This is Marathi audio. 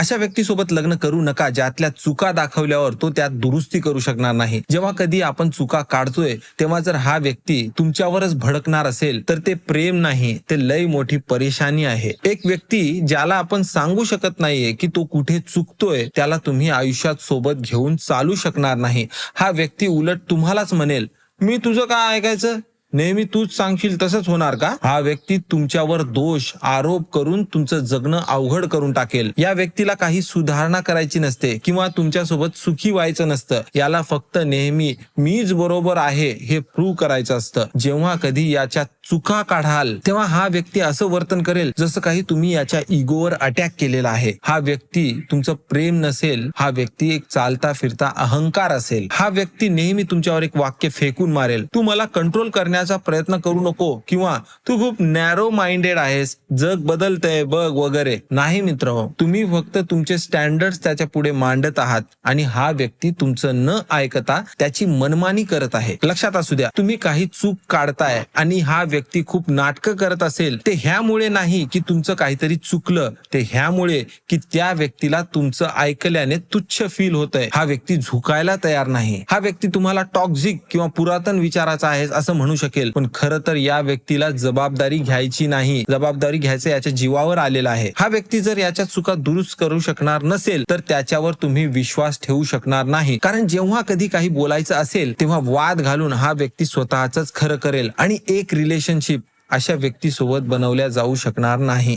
अशा व्यक्तीसोबत लग्न करू नका ज्यातल्या चुका दाखवल्यावर तो त्यात दुरुस्ती करू शकणार नाही. जेव्हा कधी आपण चुका काढतोय तेव्हा जर हा व्यक्ती तुमच्यावरच भडकणार असेल तर ते प्रेम नाही, ते लय मोठी परेशानी आहे. एक व्यक्ती ज्याला आपण सांगू शकत नाहीये की तो कुठे चुकतोय, त्याला तुम्ही आयुष्यात सोबत घेऊन चालू शकणार नाही. हा व्यक्ती उलट तुम्हालाच म्हणेल, मी तुझं काय ऐकायचं, नेहमी तूच सांगशील तसंच होणार का. हा व्यक्ती तुमच्यावर दोष आरोप करून तुमचं जगणं अवघड करून टाकेल. या व्यक्तीला काही सुधारणा करायची नसते किंवा तुमच्यासोबत सुखी व्हायचं नसतं. याला फक्त नेहमी मीच बरोबर आहे हे प्रूव्ह करायचं असतं. जेव्हा कधी याच्या चुका काढाल तेव्हा हा व्यक्ती असं वर्तन करेल जसं काही तुम्ही याच्या इगोवर अटॅक केलेला आहे. हा व्यक्ती तुमचं प्रेम नसेल, हा व्यक्ती एक चालता फिरता अहंकार असेल. हा व्यक्ती नेहमी तुमच्यावर एक वाक्य फेकून मारेल, तू मला कंट्रोल करण्याचा प्रयत्न करू नको किंवा तू खूप नॅरो माइंडेड आहेस, जग बदलतंय बघ वगैरे. नाही मित्र, तुम्ही फक्त तुमचे स्टँडर्ड्स त्याच्या पुढे मांडत आहात आणि हा व्यक्ती तुमचं न ऐकता त्याची मनमानी करत आहे. लक्षात असू द्या, तुम्ही काही चूक काढताय आणि हा व्यक्ती खूप नाटकं करत असेल ते ह्यामुळे नाही की तुमचं काहीतरी चुकलं, ते ह्यामुळे की त्या व्यक्तीला तुमचं ऐकल्याने तुच्छ फील होतंय. हा व्यक्ती झुकायला तयार नाही. हा व्यक्ती तुम्हाला टॉक्झिक किंवा पुरातन विचाराचा आहे असं म्हणू शकेल, पण खरं तर या व्यक्तीला जबाबदारी घ्यायची नाही, जबाबदारी घ्यायचं याच्या जीवावर आलेला आहे. हा व्यक्ती जर याच्या चुका दुरुस्त करू शकणार नसेल तर त्याच्यावर तुम्ही विश्वास ठेवू शकणार नाही. कारण जेव्हा कधी काही बोलायचं असेल तेव्हा वाद घालून हा व्यक्ती स्वतःच खरं करेल आणि एक रिलेशनशिप अशा व्यक्तीसोबत बनवल्या जाऊ शकणार नाही.